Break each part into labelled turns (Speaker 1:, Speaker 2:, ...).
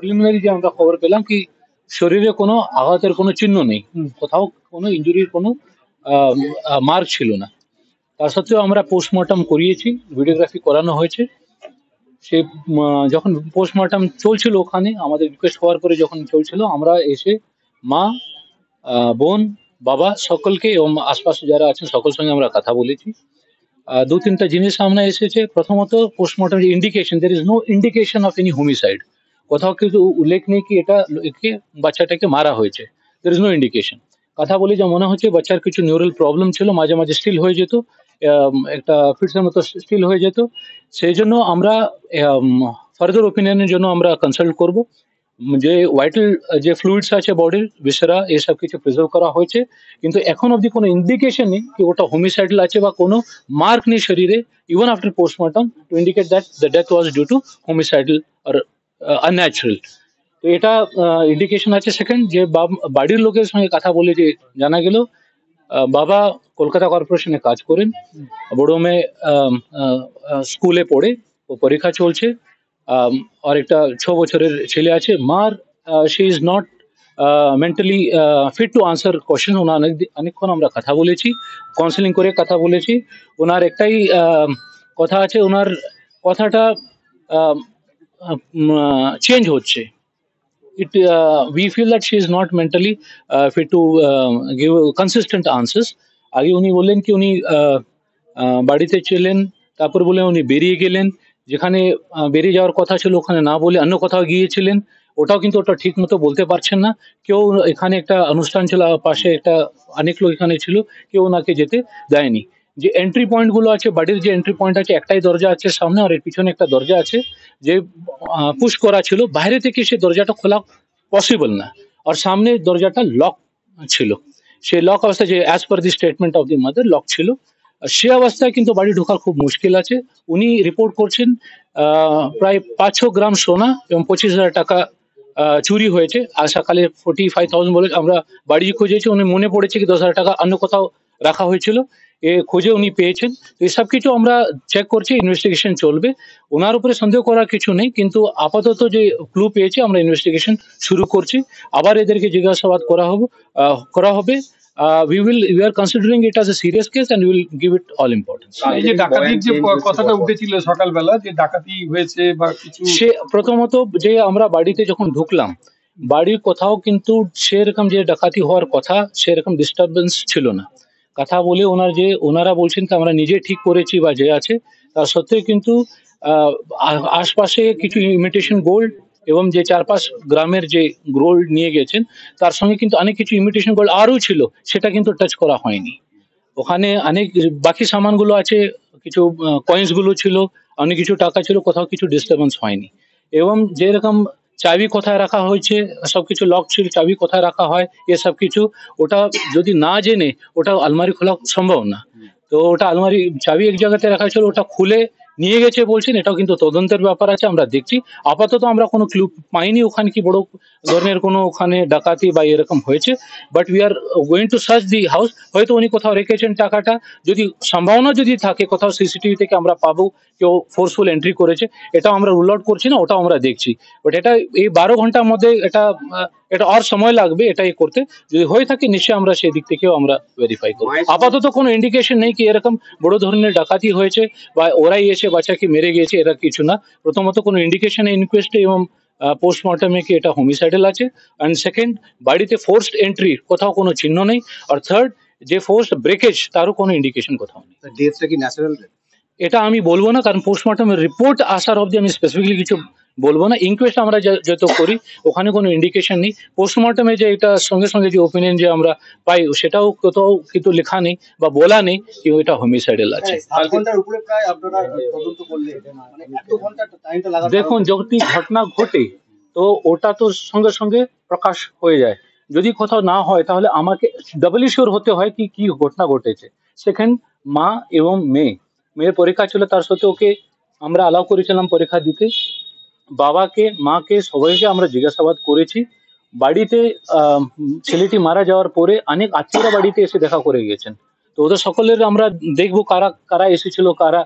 Speaker 1: Preliminary যে আমরা খবর পেলাম কি শরীরে কোনো আঘাতের কোনো চিহ্ন নেই, কোথাও কোনো ইনজুরির কোনো মার্ক ছিল না। তা সত্ত্বেও আমরা পোস্টমর্টম করিয়েছি, ভিডিওগ্রাফি করানো হয়েছে। সে যখন পোস্টমর্টম চলছিল ওখানে আমাদের রিকোয়েস্ট হওয়ার পরে যখন চলছিল, আমরা এসে মা, বোন, বাবা সকলকে এবং আশপাশে যারা আছেন সকল সঙ্গে আমরা কথা বলেছি। দু তিনটা জিনিস সামনে এসেছে। প্রথমত, postmortem indication, there is no indication of any homicide. কোথাও কিন্তু উল্লেখ নেই কি এটা বাচ্চাটাকে মারা হয়েছে। There is no indication. কথা বলে যা মনে হচ্ছে বাচ্চার কিছু নিউরাল প্রবলেম ছিল, মাঝে মাঝে স্টিল হয়ে যেত, একটা ফিটসের মতো স্টিল হয়ে যেত। সেই জন্য আমরা ফার্দার ওপিনিয়নের জন্য আমরা কনসাল্ট করব। যে ভাইটাল যে ফ্লুইডস আছে বডির, ভিসেরা, এসব কিছু প্রিজার্ভ করা হয়েছে, কিন্তু এখন অবধি কোনো ইন্ডিকেশন নেই কি ওটা হোমিসাইডাল আছে বা কোনো মার্ক নেই শরীরে, even after postmortem, to indicate that the death was due to homicidal or unnatural. তো এটা ইন্ডিকেশন আছে। সেকেন্ড, যে বাড়ির লোকের সঙ্গে কথা বলে যে জানা গেল বাবা কলকাতা কর্পোরেশনে কাজ করেন, বড় মেয়ে স্কুলে পড়ে, ও পরীক্ষা চলছে, আর একটা 6 বছরের ছেলে আছে। মার she is not mentally fit to answer question. ওনার অনেকক্ষণ আমরা কথা বলেছি, কাউন্সিলিং করে কথা বলেছি। ওনার একটাই কথা আছে, ওনার কথাটা চেঞ্জ হচ্ছে। We feel that she is not mentally fit to give consistent answers. আগে উনি বললেন কি উনি বাড়িতে ছিলেন, তারপর বলে উনি বেরিয়ে গেলেন, যেখানে বেরিয়ে যাওয়ার কথা ছিল ওখানে না বলে অন্য কোথাও গিয়েছিলেন। ওটাও কিন্তু ওটা ঠিক মতো বলতে পারছেন না। কেউ এখানে একটা অনুষ্ঠান ছিল, পাশে একটা অনেক লোক এখানে ছিল, কেউ ওনাকে যেতে দেয়নি। যে এন্ট্রি পয়েন্ট গুলো আছে, বাড়ির যে এন্ট্রি পয়েন্ট আছে, একটাই দরজা আছে সামনে, আর এর পিছনে একটা দরজা আছে যে পুশ করা ছিল। বাইরে থেকে সে দরজাটা খোলা পসিবল না, আর সামনে দরজাটা লক ছিল। সে লক অবস্থায়, যে as per the statement of the mother, lock ছিল। সে অবস্থায় কিন্তু বাড়ি ঢোকার খুব মুশকিল আছে। উনি রিপোর্ট করছেন প্রায় 5-6 গ্রাম সোনা এবং 25,000 টাকা চুরি হয়েছে। আর সকালে 45,000 বলে আমরা বাড়ি খুঁজেছি, উনি মনে পড়েছে কি 10,000 টাকা অন্য কোথাও রাখা হয়েছিল, এ খুঁজে উনি পেয়েছেন। তো এসব কিছু আমরা চেক করছি, ইনভেস্টিগেশন চলবে। ওনার উপরে সন্দেহ করার কিছু নেই, কিন্তু আপাতত যে ক্লু পেয়েছি আমরা ইনভেস্টিগেশন শুরু করছি। আবার এদেরকে জিজ্ঞাসাবাদ করা হবে। We are considering it as a serious case and we will give it all importance.
Speaker 2: এই যে ডাকাতির যে কথাটা উঠেছিল সকালবেলা, যে ডাকাতি হয়েছে বা কিছু,
Speaker 1: সে প্রথমত যে আমরা বাড়িতে যখন ঢুকলাম, বাড়ির কোথাও কিন্তু সেরকম যে ডাকাতি হওয়ার কথা সেরকম ডিস্টারবেন্স ছিল না। কথা বলে ওনারা বলছেন কি আমরা নিজে ঠিক করেছি বা যে আছে, তার সত্ত্বেও কিন্তু আশপাশে কিছু ইমিটেশন গোল্ড এবং যে 4-5 গ্রামের যে গোল্ড নিয়ে গেছেন, তার সঙ্গে কিন্তু অনেক কিছু ইমিটেশন গোল্ড আরও ছিল, সেটা কিন্তু টাচ করা হয়নি। ওখানে অনেক বাকি সামানগুলো আছে, কিছু কয়েন্স গুলো ছিল, অনেক কিছু টাকা ছিল, কোথাও কিছু ডিস্টারবেন্স হয়নি। এবং যেরকম চাবি কোথায় রাখা হয়েছে, সবকিছু লক ছিল, চাবি কোথায় রাখা হয় এসব কিছু, ওটা যদি না জেনে ওটা আলমারি খোলা সম্ভব না। তো ওটা আলমারি চাবি এক জায়গাতে রাখা ছিল, ওটা খুলে নিয়ে গেছে বলছেন, এটাও কিন্তু তদন্তের ব্যাপার আছে, আমরা দেখছি। আপাতত আমরা কোনো ক্লু পাইনি ওখানে কি বড় ধরনের কোনো ওখানে ডাকাতি বা এরকম হয়েছে। But we are going to search the house. হয়তো উনি কোথাও রেখেছেন টাকাটা, যদি সম্ভাবনা যদি থাকে কোথাও সিসিটিভি থেকে আমরা পাবো কেউ ফোর্সফুল এন্ট্রি করেছে, এটাও আমরা রুল আউট করছি না, ওটাও আমরা দেখছি। বাট এটা এই 12 ঘন্টার মধ্যে এটা আর সময় লাগবে এটাই করতে। যদি হয়ে থাকে নিশ্চয়ই আমরা সেই দিক থেকেও আমরা ভেরিফাই করবো। আপাতত কোনো ইন্ডিকেশন নেই কি এরকম বড় ধরনের ডাকাতি হয়েছে বা ওরাই এসে বাচ্চাকে মেরে গিয়েছে, এরা কিছু না। প্রথমত কোনো ইন্ডিকেশন ইনকোয়েস্টে এবং পোস্টমর্টমে কি এটা হোমিসাইডাল আছে। অ্যান্ড সেকেন্ড, বাড়িতে ফোর্সড এন্ট্রি কোথাও কোনো চিহ্ন নেই। আর থার্ড, যে ফোর্সড ব্রেকেজ তারও কোনো ইন্ডিকেশন কোথাও নেই।
Speaker 3: ডেথটা কি ন্যাচারাল?
Speaker 1: এটা আমি বলবো না, কারণ পোস্টমর্টমের রিপোর্ট আসার অবধি আমি স্পেসিফিকলি কিছু বলবো না। ইনকোয়েস্ট আমরা যত করি ওখানে কোনো ইন্ডিকেশন নেই। পোস্টমর্টমে যে এটা সঙ্গে সঙ্গে যে ওপিনিয়ন যে আমরা পাই সেটাও কোথাও কিন্তু লেখা নেই বা বলা নেই কি এটা হোমিসাইডাল আছে। দেখুন, যদি ঘটনা ঘটে তো ওটা তো সঙ্গে সঙ্গে প্রকাশ হয়ে যায়। যদি কোথাও না হয় তাহলে আমাকে ডাবল শিওর হতে হয় কি কি ঘটনা ঘটেছে। সেকেন্ড, মা এবং মেয়ের পরীক্ষা ছিল, তার সত্ত্বেও ওকে আমরা অ্যালাউ করেছিলাম পরীক্ষা দিতে। বাবাকে, মাকে, সবাইকে আমরা জিজ্ঞাসাবাদ করেছি। বাড়িতে ছেলেটি মারা যাওয়ার পরে অনেক আত্মীয়রা বাড়িতে এসে দেখা করে গেছেন। তো ওদের সকলের আমরা দেখবো কারা কারা এসেছিল, কারা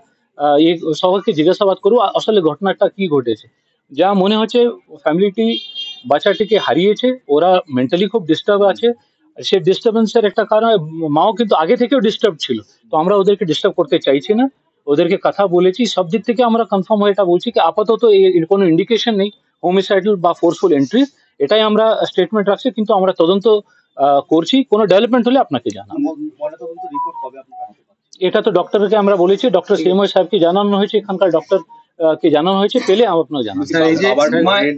Speaker 1: সবাইকে জিজ্ঞাসাবাদ করবো আসলে ঘটনাটা কি ঘটেছে। যা মনে হচ্ছে ফ্যামিলিটি বাচ্চাটিকে হারিয়েছে, ওরা মেন্টালি খুব ডিস্টার্ব আছে। সে ডিস্টার্বেন্সের একটা কারণ, মাও কিন্তু আগে থেকেও ডিস্টার্ব ছিল, তো আমরা ওদেরকে ডিস্টার্ব করতে চাইছি না। ওদেরকে কথা বলেছি, সব দিক থেকে আমরা কনফার্ম হয়ে এটা বলছি কি আপাতত এর কোনো ইন্ডিকেশন নেই হোমিসাইডাল বা ফোর্সফুল এন্ট্রি, এটাই আমরা স্টেটমেন্ট রাখছি। কিন্তু আমরা তদন্ত করছি, কোনো ডেভেলপমেন্ট হলে আপনাকে জানাবো। এটা তো ডক্টরকে আমরা বলেছি, ডক্টর সিএমও সাহেবকে জানানো হয়েছে, এখানকার ডক্টর কে জানানো হয়েছে, পেলে আপনাকে জানাবো।
Speaker 2: স্যার, এই যে
Speaker 3: বাবার
Speaker 2: মায়ের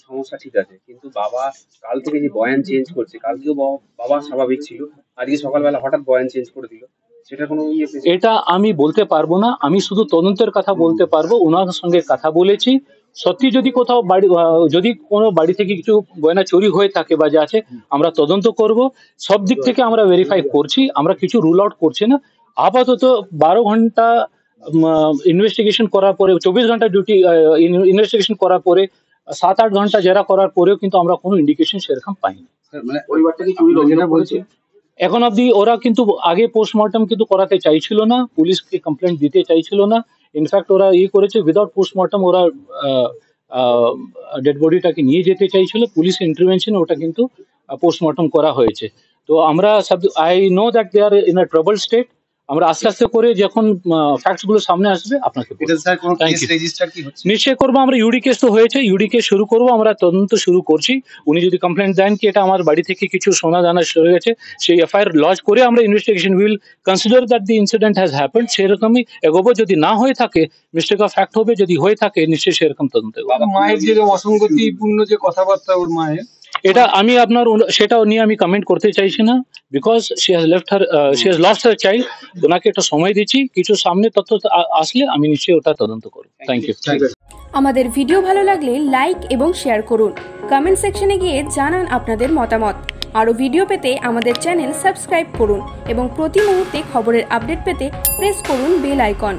Speaker 3: সমস্যা ঠিক আছে, কিন্তু বাবা কাল থেকে যে বয়ান চেঞ্জ করছে, কালকেও বাবা স্বাভাবিক ছিল, আজকে সকালবেলা হঠাৎ বয়ান চেঞ্জ করে দিল, সেটা কোনো ইয়ে পেয়েছে?
Speaker 1: এটা আমি বলতে পারবো না, আমি শুধু তদন্তের কথা বলতে পারবো। ওনার সঙ্গে কথা বলেছি, সত্যি যদি কোথাও বাড়ি যদি কোনো বাড়ি থেকে কিছু গয়না চুরি হয়ে থাকে বা যা আছে, আমরা তদন্ত করব। সব দিক থেকে আমরা ভেরিফাই করছি, আমরা কিছু রুল আউট করছি না। আপাতত 12 ঘন্টা ইনভেস্টিগেশন করার পরে, 24 ঘন্টা ডিউটি ইনভেস্টিগেশন করার পরে, 7-8 ঘন্টা জেরা করার পরেও কিন্তু আমরা কোনো ইন্ডিকেশন সেরকম পাইনি।
Speaker 3: মানে পরিবারটাকে চুরি
Speaker 2: যেটা বলছে
Speaker 1: এখন অব্দি ওরা কিন্তু আগে পোস্টমর্টম কিন্তু করাতে চাইছিল না, পুলিশকে কমপ্লেন্ট দিতে চাইছিল না। ইনফ্যাক্ট ওরা করেছে, উইদাউট পোস্টমর্টম ওরা ডেড বডিটাকে নিয়ে যেতে চাইছিল। পুলিশ ইন্টারভেনশন ওটা কিন্তু পোস্টমর্টম করা হয়েছে। তো আমরা I know that they are in a trouble state. আমরা আস্তে আস্তে করে যখন ফ্যাক্টস গুলো সামনে আসবে আপনাকে বলবো।
Speaker 2: এটা স্যার কোনো
Speaker 1: Thank
Speaker 2: কেস
Speaker 1: you.
Speaker 2: রেজিস্টার কি হচ্ছে?
Speaker 1: নিশ্চয় করবো, আমরা ইউডি কেস তো হয়েছে, ইউডি কেস শুরু করবো, আমরা তদন্ত শুরু করছি। উনি যদি কমপ্লেন দেন কি এটা আমার বাড়ি থেকে কিছু সোনা দানা হয়ে গেছে, সেই এফআইআর লজ করে আমরা investigation will consider that the incident has happened, সেরকমই এগোবো। যদি না হয়ে থাকে, মিস্টেক অফ ফ্যাক্ট হবে, যদি হয়ে থাকে নিশ্চয়ই সেরকম তদন্ত এগোবো।
Speaker 2: বাবা মায়ের যে অসঙ্গতিপূর্ণ যে কথাবার্তা ওর মায়ের,
Speaker 1: এটা আমি আপনার সেটা নিয়ে আমি কমেন্ট করতে চাইছি না, because she has lost her child. ওনাকে একটা সময় দিচ্ছি, কিছু সামনে তথ্য আসলে আমি নিশ্চয়ই ওটা তদন্ত করবো। Thank you.
Speaker 4: আমাদের ভিডিও ভালো লাগলে লাইক এবং শেয়ার করুন। কমেন্ট সেকশনে গিয়ে জানান আপনাদের মতামত। আরও ভিডিও পেতে আমাদের চ্যানেল সাবস্ক্রাইব করুন এবং প্রতি মুহূর্তে খবরের আপডেট পেতে প্রেস করুন বেল আইকন।